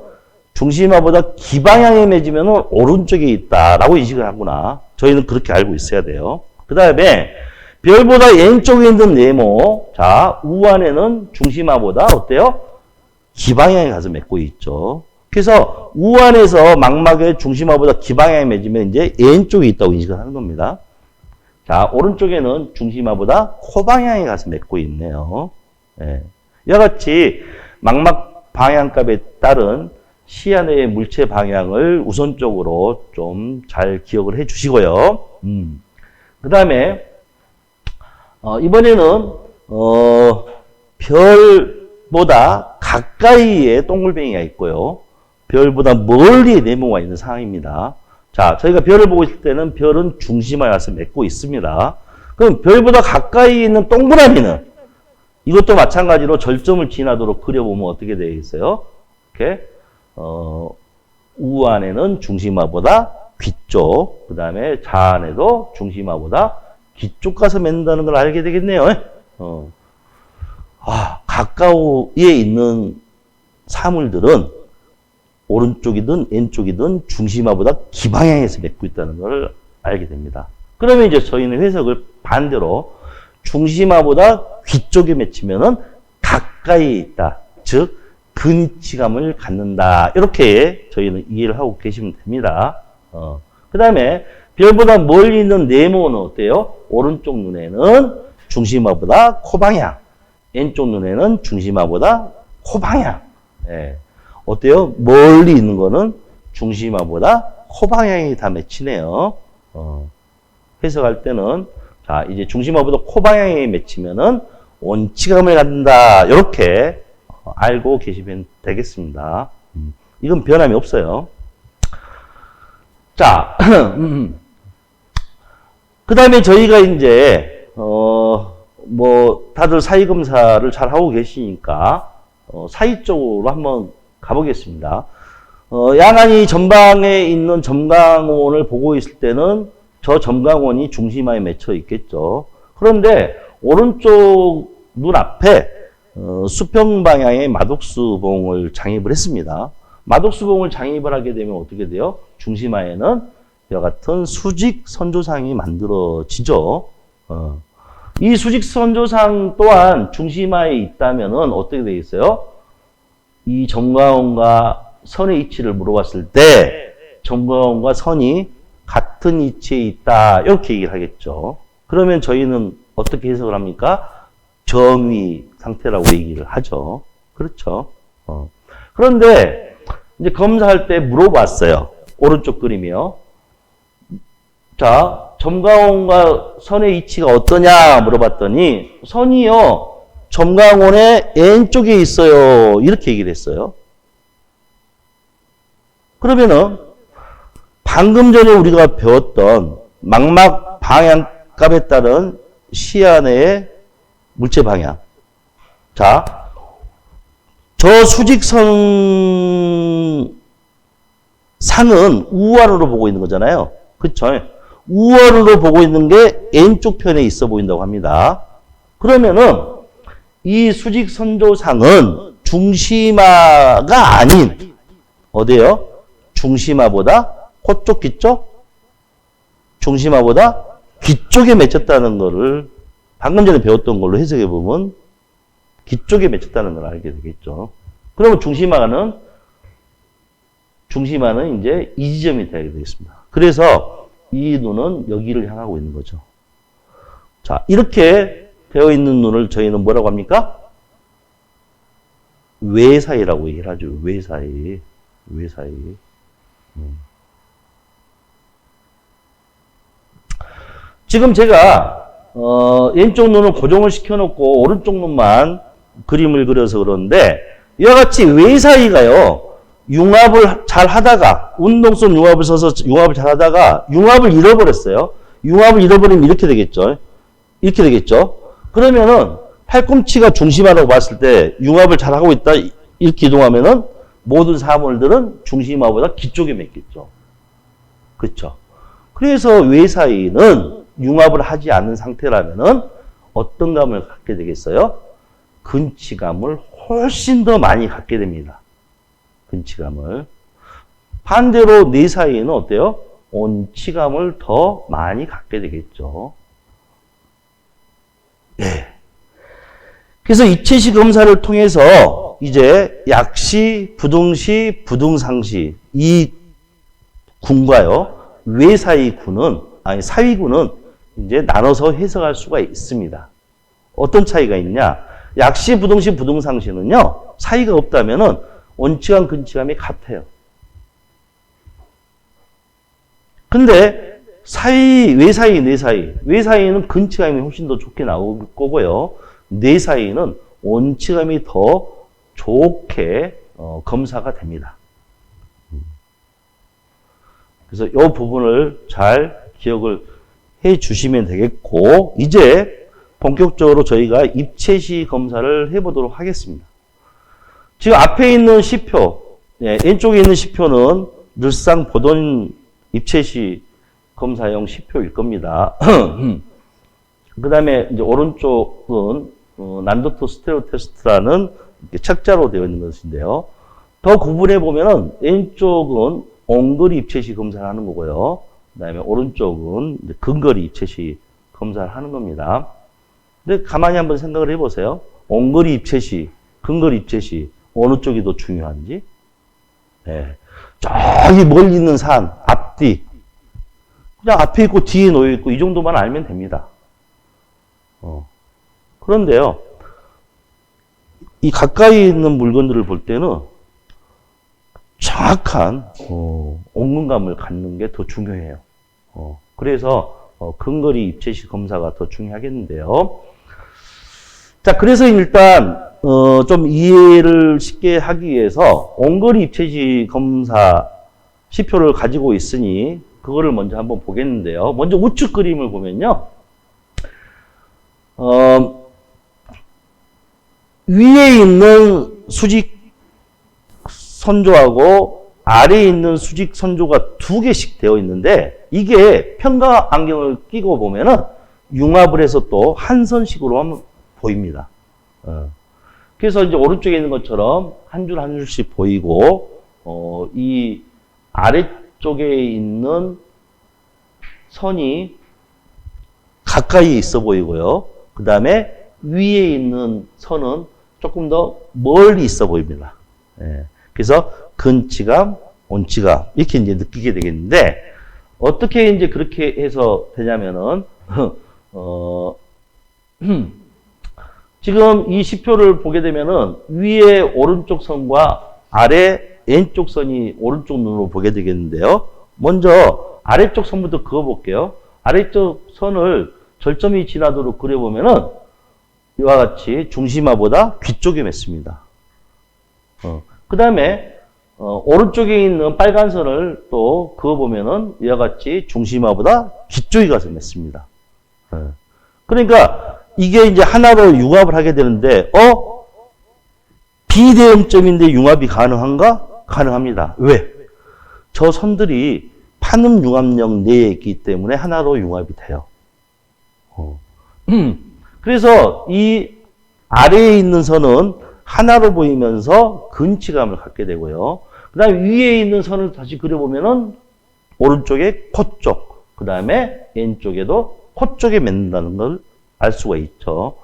중심화보다 기방향에 맺으면 오른쪽에 있다라고 인식을 하구나. 저희는 그렇게 알고 있어야 돼요. 그 다음에 별보다 왼쪽에 있는 네모. 자, 우안에는 중심화보다 어때요? 기방향에 가서 맺고 있죠. 그래서 우안에서 망막의 중심화보다 기방향에 맺으면 이제 왼쪽에 있다고 인식을 하는 겁니다. 자, 오른쪽에는 중심화보다 코방향에 가서 맺고 있네요. 이와 같이 망막 방향값에 따른 시안의 물체 방향을 우선적으로 좀 잘 기억을 해 주시고요. 그 다음에 이번에는 별보다 가까이에 동글뱅이가 있고요. 별보다 멀리 네모가 있는 상황입니다. 자, 저희가 별을 보고 있을 때는 별은 중심화에 와서 맺고 있습니다. 그럼 별보다 가까이 있는 동그라미는 이것도 마찬가지로 절점을 지나도록 그려보면 어떻게 되겠어요? 이렇게 우안에는 중심화보다 귀쪽, 그 다음에 좌안에도 중심화보다 귀쪽 가서 맺는다는 걸 알게 되겠네요. 가까이에 있는 사물들은 오른쪽이든 왼쪽이든 중심화보다 기방향에서 맺고 있다는 걸 알게 됩니다. 그러면 이제 저희는 해석을 반대로 중심화보다 귀 쪽에 맺히면은 가까이 있다. 즉, 근치감을 갖는다. 이렇게 저희는 이해를 하고 계시면 됩니다. 그 다음에 별보다 멀리 있는 네모는 어때요? 오른쪽 눈에는 중심화보다 코방향, 왼쪽 눈에는 중심화보다 코방향. 예. 어때요? 멀리 있는 거는 중심화보다 코방향이 다 맺히네요. 해석할 때는 자 이제 중심화보다 코방향이 맺히면은 원치감을 갖는다. 이렇게 알고 계시면 되겠습니다. 이건 변함이 없어요. 자, 그 다음에 저희가 이제, 뭐, 다들 사이검사를 잘 하고 계시니까, 사이 쪽으로 한번 가보겠습니다. 양안이 전방에 있는 점광원을 보고 있을 때는 저 점광원이 중심화에 맺혀 있겠죠. 그런데 오른쪽 눈앞에 수평 방향의 마독수봉을 장입을 했습니다. 마독수봉을 장입을 하게 되면 어떻게 돼요? 중심화에는 이와 같은 수직 선조상이 만들어지죠. 이 수직 선조상 또한 중심화에 있다면은 어떻게 되겠어요? 이 점광원과 선의 위치를 물어봤을 때 점광원과 선이 같은 위치에 있다. 이렇게 얘기를 하겠죠. 그러면 저희는 어떻게 해석을 합니까? 정위 상태라고 얘기를 하죠. 그렇죠. 그런데 이제 검사할 때 물어봤어요. 오른쪽 그림이요. 자, 점광원과 선의 위치가 어떠냐 물어봤더니 선이요. 점광원의 왼쪽에 있어요. 이렇게 얘기를 했어요. 그러면은 방금 전에 우리가 배웠던 망막 방향값에 따른 시야 내의 물체 방향. 자, 저 수직선 상은 우아래로 보고 있는 거잖아요. 그쵸? 우아래로 보고 있는 게 왼쪽 편에 있어 보인다고 합니다. 그러면은 이 수직선조상은 중심화가 아닌 어디요? 중심화보다 코쪽, 귀쪽? 중심화보다 귀 쪽에 맺혔다는 거를 방금 전에 배웠던 걸로 해석해 보면 귀 쪽에 맺혔다는 걸 알게 되겠죠. 그러면 중심화는 이제 이 지점이 되게 되겠습니다. 그래서 이 눈은 여기를 향하고 있는 거죠. 자, 이렇게 되어 있는 눈을 저희는 뭐라고 합니까? 외사이라고 얘기를 하죠. 외사이. 지금 제가 왼쪽 눈을 고정을 시켜놓고 오른쪽 눈만 그림을 그려서 그러는데 이와 같이 외사이가요. 융합을 잘 하다가 운동성 융합을 써서 융합을 잘 하다가 융합을 잃어버렸어요. 융합을 잃어버리면 이렇게 되겠죠. 이렇게 되겠죠. 그러면은 팔꿈치가 중심화라고 봤을 때 융합을 잘 하고 있다 이렇게 이동하면은 모든 사물들은 중심화보다 귀 쪽에 맺겠죠. 그렇죠. 그래서 외사이는 융합을 하지 않는 상태라면은 어떤 감을 갖게 되겠어요? 근치감을 훨씬 더 많이 갖게 됩니다. 근치감을. 반대로 내사이는 어때요? 온치감을 더 많이 갖게 되겠죠. 예. 그래서 입체시 검사를 통해서 이제 약시, 부등시, 부등상시 이 군과요 외사이 군은 사위군은 이제 나눠서 해석할 수가 있습니다. 어떤 차이가 있냐? 약시, 부등시, 부등상시는요 사이가 없다면은 온치감, 근치감이 같아요. 근데 외사이, 내사이. 외사이는 근치감이 훨씬 더 좋게 나올 거고요. 내사이는 온치감이 더 좋게 검사가 됩니다. 그래서 이 부분을 잘 기억을 해 주시면 되겠고, 이제 본격적으로 저희가 입체시 검사를 해보도록 하겠습니다. 지금 앞에 있는 시표, 왼쪽에 있는 시표는 늘상 보던 입체시 검사용 시표일 겁니다. 그 다음에 이제 오른쪽은 난도토 스테레오 테스트라는 책자로 되어 있는 것인데요. 더 구분해 보면은 왼쪽은 온거리 입체시 검사를 하는 거고요. 그 다음에 오른쪽은 근거리 입체시 검사를 하는 겁니다. 근데 가만히 한번 생각을 해보세요. 원거리 입체시, 근거리 입체시 어느 쪽이 더 중요한지. 네. 저기 멀리 있는 산 앞뒤 그냥 앞에 있고 뒤에 놓여 있고 이 정도만 알면 됩니다. 그런데요, 이 가까이 있는 물건들을 볼 때는 정확한 온근감을 갖는 게 더 중요해요. 그래서 근거리 입체시 검사가 더 중요하겠는데요. 자, 그래서 일단 좀 이해를 쉽게 하기 위해서 원거리 입체시 검사 시표를 가지고 있으니 그거를 먼저 한번 보겠는데요. 먼저 우측 그림을 보면요. 위에 있는 수직 선조하고 아래에 있는 수직 선조가 두 개씩 되어 있는데 이게 평가 안경을 끼고 보면은 융합을 해서 또 한 선식으로 하면 보입니다. 그래서 이제 오른쪽에 있는 것처럼 한 줄 한 줄씩 보이고 이 아래쪽에 있는 선이 가까이 있어 보이고요. 그 다음에 위에 있는 선은 조금 더 멀리 있어 보입니다. 그래서 근치감, 온치감 이렇게 이제 느끼게 되겠는데 어떻게 이제 그렇게 해서 되냐면은 지금 이 시표를 보게 되면은 위에 오른쪽 선과 아래 왼쪽 선이 오른쪽 눈으로 보게 되겠는데요. 먼저 아래쪽 선부터 그어볼게요. 아래쪽 선을 절점이 지나도록 그려보면은 이와 같이 중심화보다 뒤쪽에 맺습니다. 그 다음에 오른쪽에 있는 빨간 선을 또 그어보면은 이와 같이 중심화보다 뒤쪽에 가서 맺습니다. 그러니까 이게 이제 하나로 융합을 하게 되는데 비대응점인데 융합이 가능한가? 가능합니다. 왜? 저 선들이 판음 융합력 내에 있기 때문에 하나로 융합이 돼요. 그래서 이 아래에 있는 선은 하나로 보이면서 근치감을 갖게 되고요. 그 다음에 위에 있는 선을 다시 그려보면은 오른쪽에 코 쪽, 그 다음에 왼쪽에도 코 쪽에 맺는다는 걸 알 수가 있죠.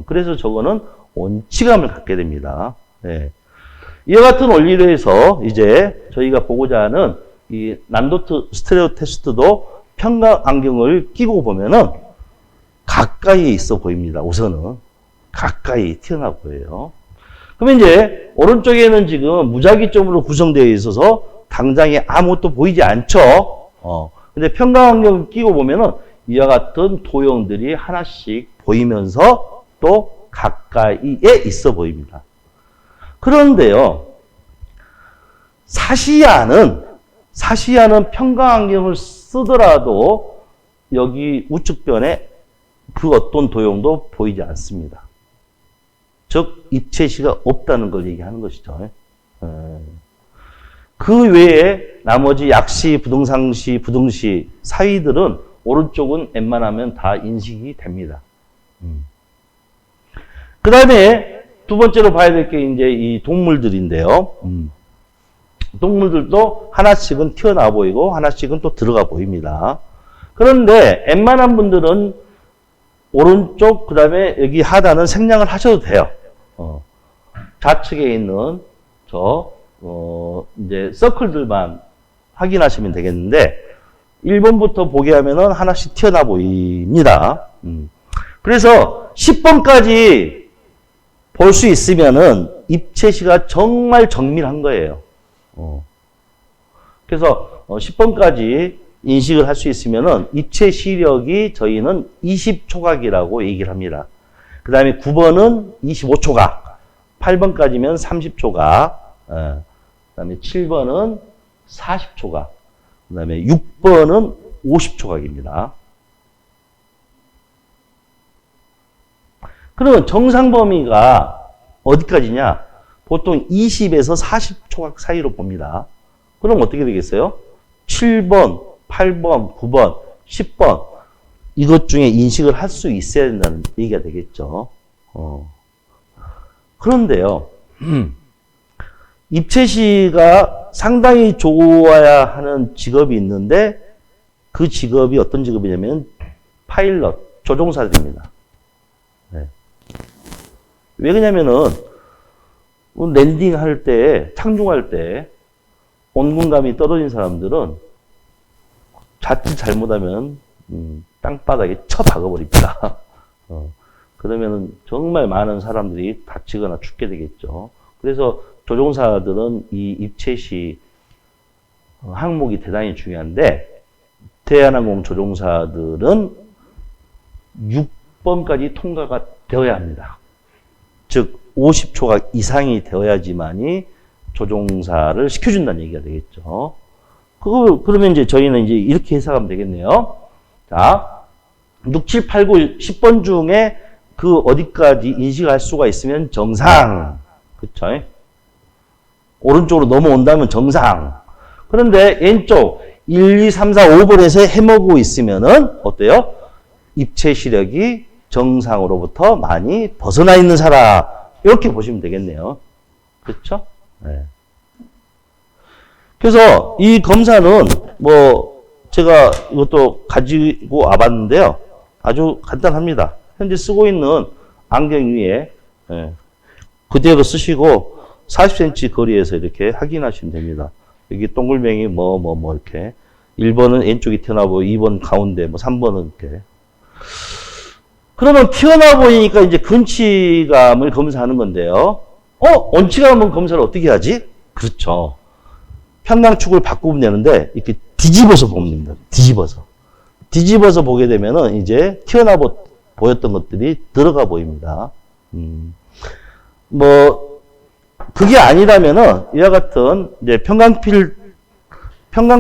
그래서 저거는 온치감을 갖게 됩니다. 네. 이와 같은 원리로 해서 이제 저희가 보고자 하는 이 난도트 스테레오 테스트도 평각 안경을 끼고 보면은 가까이에 있어 보입니다. 우선은 가까이 튀어나와 보여요. 그러면 이제 오른쪽에는 지금 무작위점으로 구성되어 있어서 당장에 아무것도 보이지 않죠. 근데 평각 안경을 끼고 보면은 이와 같은 도형들이 하나씩 보이면서 또 가까이에 있어 보입니다. 그런데요, 사시야는 평각 안경을 쓰더라도 여기 우측변에 그 어떤 도형도 보이지 않습니다. 즉 입체시가 없다는 걸 얘기하는 것이죠. 그 외에 나머지 약시, 부등상시, 부등시, 사위들은 오른쪽은 웬만하면 다 인식이 됩니다. 그 다음에 두 번째로 봐야 될 게 이제 이 동물들인데요. 동물들도 하나씩은 튀어나와 보이고 하나씩은 또 들어가 보입니다. 그런데 웬만한 분들은 오른쪽, 그 다음에 여기 하단은 생략을 하셔도 돼요. 좌측에 있는 이제 서클들만 확인하시면 되겠는데 1번부터 보게 하면은 하나씩 튀어나와 보입니다. 그래서 10번까지 볼 수 있으면은 입체시가 정말 정밀한 거예요. 그래서 10번까지 인식을 할 수 있으면은 입체 시력이 저희는 20초각이라고 얘기를 합니다. 그 다음에 9번은 25초각, 8번까지면 30초각, 그 다음에 7번은 40초각, 그 다음에 6번은 50초각입니다. 그러면 정상 범위가 어디까지냐? 보통 20에서 40초각 사이로 봅니다. 그럼 어떻게 되겠어요? 7번, 8번, 9번, 10번 이것 중에 인식을 할 수 있어야 된다는 얘기가 되겠죠. 그런데요. 입체시가 상당히 좋아야 하는 직업이 있는데 그 직업이 어떤 직업이냐면 파일럿, 조종사들입니다. 네. 왜 그러냐면은 랜딩할 때, 착륙할 때 온군감이 떨어진 사람들은 자칫 잘못하면 땅바닥에 쳐박아버립니다. 그러면은 정말 많은 사람들이 다치거나 죽게 되겠죠. 그래서 조종사들은 이 입체 시 항목이 대단히 중요한데, 대한항공 조종사들은 6번까지 통과가 되어야 합니다. 즉 50초가 이상이 되어야지만이 조종사를 시켜준다는 얘기가 되겠죠. 그러면 이제 저희는 이제 이렇게 해석하면 되겠네요. 자, 6, 7, 8, 9, 10번 중에 그 어디까지 인식할 수가 있으면 정상. 그쵸? 오른쪽으로 넘어온다면 정상. 그런데 왼쪽 1, 2, 3, 4, 5번에서 해먹고 있으면은 어때요? 입체 시력이 정상으로부터 많이 벗어나 있는 사람. 이렇게 보시면 되겠네요. 그렇죠? 네. 그래서 이 검사는 뭐 제가 이것도 가지고 와봤는데요. 아주 간단합니다. 현재 쓰고 있는 안경 위에 그대로 쓰시고 40cm 거리에서 이렇게 확인하시면 됩니다. 여기 동글뱅이 뭐 이렇게 1번은 왼쪽이 튀어나와 보이고 2번 가운데 뭐 3번은 이렇게. 그러면 튀어나와 보이니까 이제 근치감을 검사하는 건데요. 원치감은 검사를 어떻게 하지? 그렇죠. 평강축을 바꾸면 되는데 이렇게 뒤집어서 보면 됩니다. 뒤집어서 보게 되면은 이제 튀어나와 보였던 것들이 들어가 보입니다. 뭐 그게 아니라면은 이와 같은 이제 평강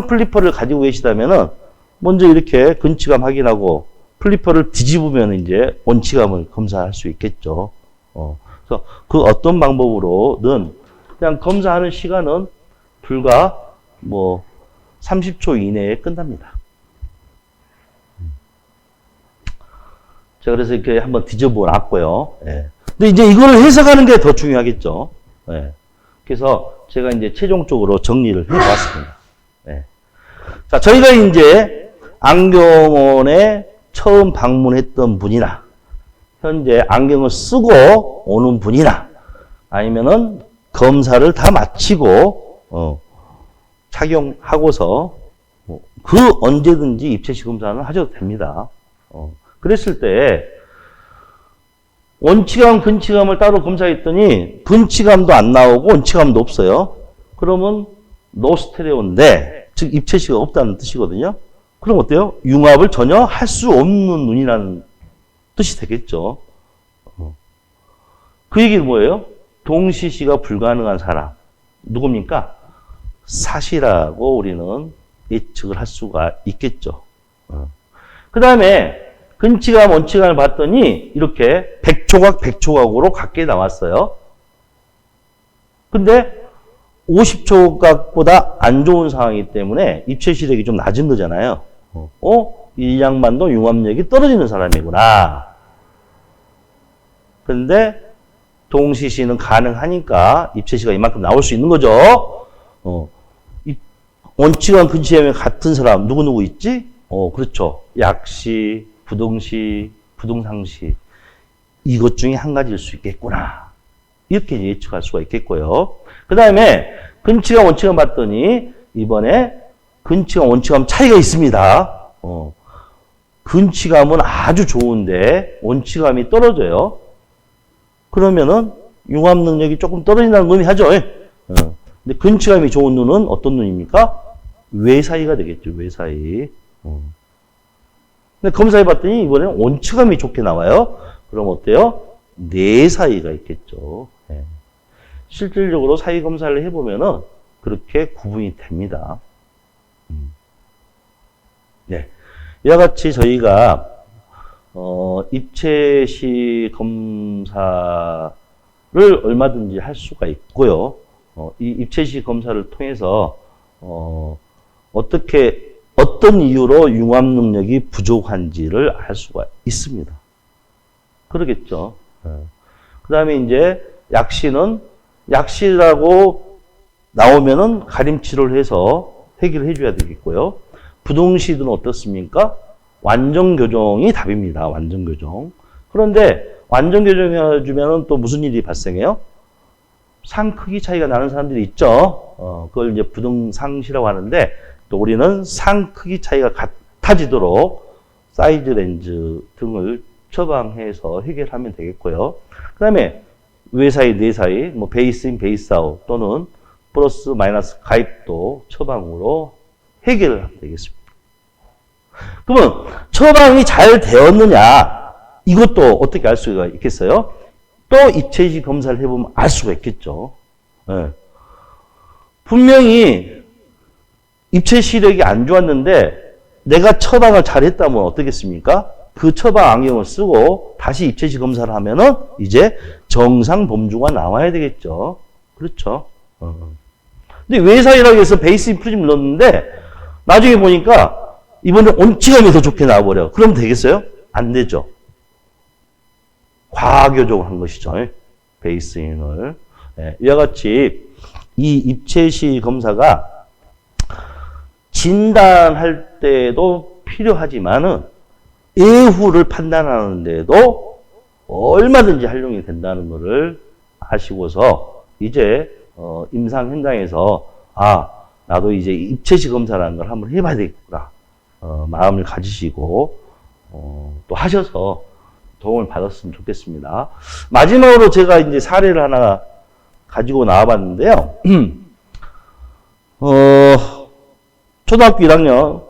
플리퍼를 가지고 계시다면은 먼저 이렇게 근치감 확인하고 플리퍼를 뒤집으면 이제 원치감을 검사할 수 있겠죠. 그래서 그 어떤 방법으로든 그냥 검사하는 시간은 불과 뭐 30초 이내에 끝납니다. 제가 그래서 이렇게 한번 뒤집어 놨고요. 예. 근데 이제 이거를 해석하는 게 더 중요하겠죠. 예. 그래서 제가 이제 최종적으로 정리를 해봤습니다. 예. 자, 저희가 이제 안경원에 처음 방문했던 분이나 현재 안경을 쓰고 오는 분이나 아니면은 검사를 다 마치고 착용하고서 그 언제든지 입체시 검사는 하셔도 됩니다. 그랬을 때 원치감, 근치감을 따로 검사했더니 근치감도 안 나오고 원치감도 없어요. 그러면 노스테레오인데 즉 입체시가 없다는 뜻이거든요. 그럼 어때요? 융합을 전혀 할 수 없는 눈이라는 뜻이 되겠죠. 그 얘기는 뭐예요? 동시시가 불가능한 사람. 누굽니까? 사시라고 우리는 예측을 할 수가 있겠죠. 그 다음에 근치감, 원치감을 봤더니 이렇게 100조각, 100조각으로 각게 나왔어요. 근데 50조각보다 안 좋은 상황이기 때문에 입체 시력이 좀 낮은 거잖아요. 이 양반도 융합력이 떨어지는 사람이구나. 근데 동시시는 가능하니까 입체시가 이만큼 나올 수 있는 거죠. 원치감, 근치감이 같은 사람 누구 있지? 그렇죠. 약시, 부동시, 부동상시. 이것 중에 한 가지일 수 있겠구나. 이렇게 예측할 수가 있겠고요. 그 다음에 근치감, 원치감 봤더니 이번에 근치감, 원치감 차이가 있습니다. 근치감은 아주 좋은데 원치감이 떨어져요. 그러면은 융합 능력이 조금 떨어진다는 의미하죠. 근데 근치감이 좋은 눈은 어떤 눈입니까? 외사이가 되겠죠. 외사이. 근데 검사해 봤더니 이번에는 원치감이 좋게 나와요. 그럼 어때요? 내사이가 있겠죠. 실질적으로 사이 검사를 해보면은 그렇게 구분이 됩니다. 네. 이와 같이 저희가 입체시 검사를 얼마든지 할 수가 있고요. 이 입체시 검사를 통해서 어떤 이유로 융합 능력이 부족한지를 알 수가 있습니다. 그러겠죠. 그 다음에 이제 약시라고 나오면은 가림치료를 해서 해결해 줘야 되겠고요. 부동시들은 어떻습니까? 완전 교정이 답입니다. 완전 교정. 그런데 완전 교정해주면은 또 무슨 일이 발생해요? 상 크기 차이가 나는 사람들이 있죠. 그걸 이제 부등상시라고 하는데, 또 우리는 상 크기 차이가 같아지도록 사이즈 렌즈 등을 처방해서 해결하면 되겠고요. 그 다음에 외 사이, 내 사이, 뭐 베이스인, 베이스 아웃 또는 플러스, 마이너스 가입도 처방으로 해결하면 되겠습니다. 그러면 처방이 잘 되었느냐, 이것도 어떻게 알 수가 있겠어요? 또 입체시 검사를 해보면 알 수가 있겠죠. 네. 분명히 입체 시력이 안 좋았는데 내가 처방을 잘했다면 어떻겠습니까? 그 처방 안경을 쓰고 다시 입체시 검사를 하면은 이제 정상 범주가 나와야 되겠죠. 그렇죠. 근데 외사이라고 해서 베이스 인프림을 넣었는데 나중에 보니까 이번에 온치감이 더 좋게 나와버려. 그럼 되겠어요? 안 되죠. 과교적으로 한 것이죠. 베이스인을. 네, 이와 같이 이 입체시 검사가 진단할 때도 필요하지만은 예후를 판단하는 데도 얼마든지 활용이 된다는 것을 아시고서 이제 임상 현장에서 나도 이제 입체시 검사라는 걸 한번 해봐야 되겠구나 마음을 가지시고 또 하셔서 도움을 받았으면 좋겠습니다. 마지막으로 제가 이제 사례를 하나 가지고 나와봤는데요. 초등학교 1학년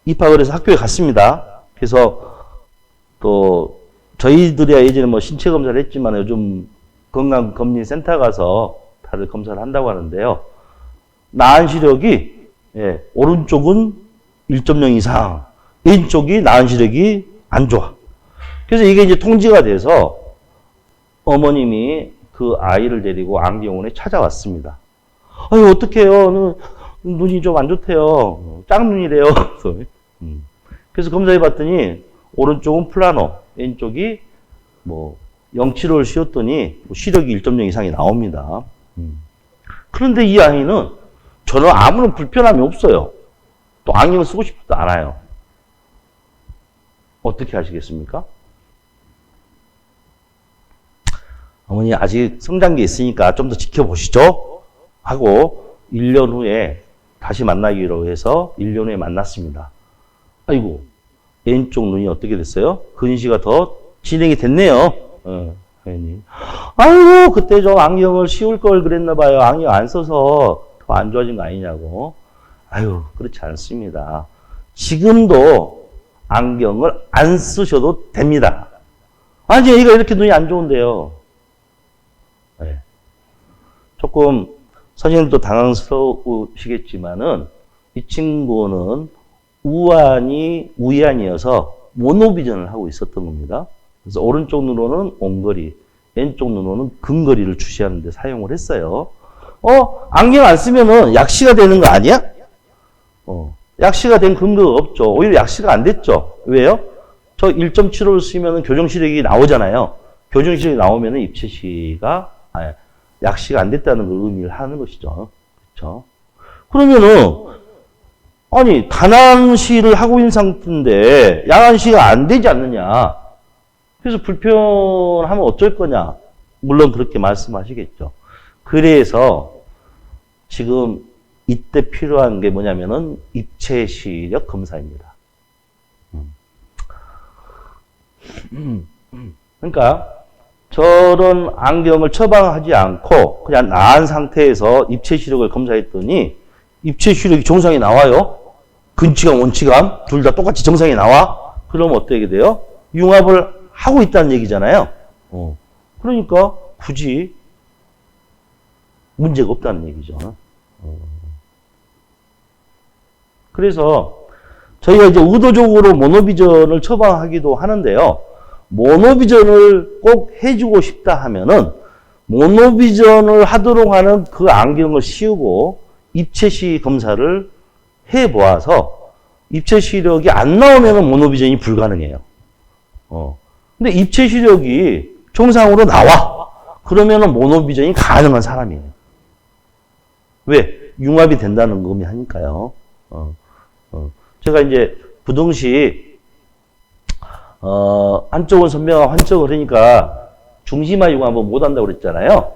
입학을 해서 학교에 갔습니다. 그래서 또 저희들이야 예전에 뭐 신체 검사를 했지만 요즘 건강검진센터 가서 다들 검사를 한다고 하는데요. 나은 시력이 오른쪽은 1.0 이상, 왼쪽이 나은 시력이 안 좋아. 그래서 이게 이제 통지가 돼서 어머님이 그 아이를 데리고 안경원에 찾아왔습니다. 아유, 어떡해요. 눈이 좀 안 좋대요. 짝눈이래요. 그래서 검사해 봤더니 오른쪽은 플라노, 왼쪽이 뭐 0.75를 씌웠더니 시력이 1.0 이상이 나옵니다. 그런데 이 아이는 전혀 아무런 불편함이 없어요. 또 안경을 쓰고 싶지도 않아요. 어떻게 하시겠습니까? 어머니 아직 성장기 있으니까 좀 더 지켜보시죠 하고 1년 후에 다시 만나기로 해서 1년 후에 만났습니다. 아이고 왼쪽 눈이 어떻게 됐어요? 근시가 더 진행이 됐네요. 회원님. 아이고 그때 좀 안경을 씌울 걸 그랬나 봐요. 안경 안 써서 더 안 좋아진 거 아니냐고. 아유 그렇지 않습니다. 지금도 안경을 안 쓰셔도 됩니다. 아니 얘가 이렇게 눈이 안 좋은데요. 네. 조금 선생님도 당황스러우시겠지만은 이 친구는 우연이어서 모노비전을 하고 있었던 겁니다. 그래서 오른쪽 눈으로는 온거리, 왼쪽 눈으로는 근거리를 주시하는 데 사용을 했어요. 안경 안 쓰면은 약시가 되는 거 아니야? 약시가 된 근거가 없죠. 오히려 약시가 안 됐죠. 왜요? 저 1.75를 쓰면은 교정시력이 나오잖아요. 교정시력이 나오면은 입체시가 약시가 안 됐다는 걸 의미를 하는 것이죠. 그렇죠? 그러면은 아니 단안시를 하고 있는 상태인데 양안시가 안 되지 않느냐? 그래서 불편하면 어쩔 거냐? 물론 그렇게 말씀하시겠죠. 그래서 지금 이때 필요한 게 뭐냐면은 입체시력 검사입니다. 그러니까 저런 안경을 처방하지 않고 그냥 나은 상태에서 입체시력을 검사했더니 입체시력이 정상이 나와요. 근치감, 원치감 둘 다 똑같이 정상이 나와. 그러면 어떻게 돼요? 융합을 하고 있다는 얘기잖아요. 그러니까 굳이 문제가 없다는 얘기죠. 그래서 저희가 이제 의도적으로 모노비전을 처방하기도 하는데요. 모노비전을 꼭 해주고 싶다 하면은 모노비전을 하도록 하는 그 안경을 씌우고 입체시 검사를 해보아서 입체시력이 안 나오면은 모노비전이 불가능해요. 근데 입체시력이 정상으로 나와. 그러면은 모노비전이 가능한 사람이에요. 왜? 융합이 된다는 의미 하니까요. 제가 이제 부등시 한쪽은 선명하고 한쪽은 그러니까 중심화 융합은 못한다고 그랬잖아요.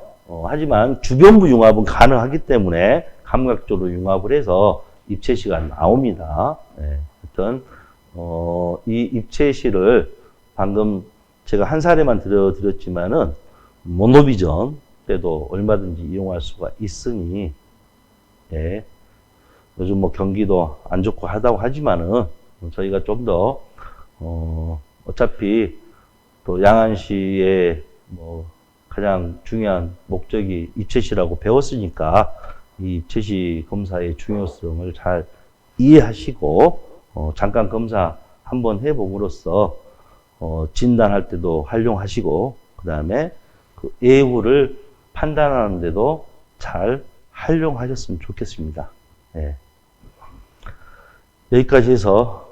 하지만 주변부 융합은 가능하기 때문에 감각적으로 융합을 해서 입체시가 나옵니다. 네. 하여튼, 이 입체시를 방금 제가 한 사례만 들려드렸지만은, 모노비전 때도 얼마든지 이용할 수가 있으니, 예. 요즘 뭐 경기도 안 좋고 하다고 하지만은, 저희가 좀 더, 어차피 또 양안시의 뭐 가장 중요한 목적이 입체시라고 배웠으니까 이 입체시 검사의 중요성을 잘 이해하시고 잠깐 검사 한번 해봄으로써 진단할 때도 활용하시고 그 다음에 그 예후를 판단하는 데도 잘 활용하셨으면 좋겠습니다. 예. 여기까지 해서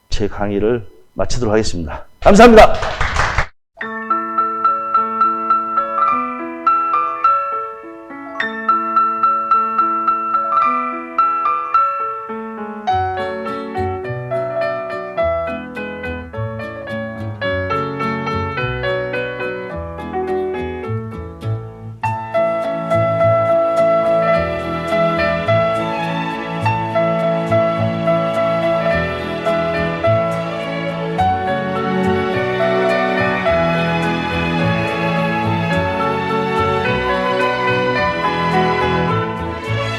제 강의를 마치도록 하겠습니다. 감사합니다.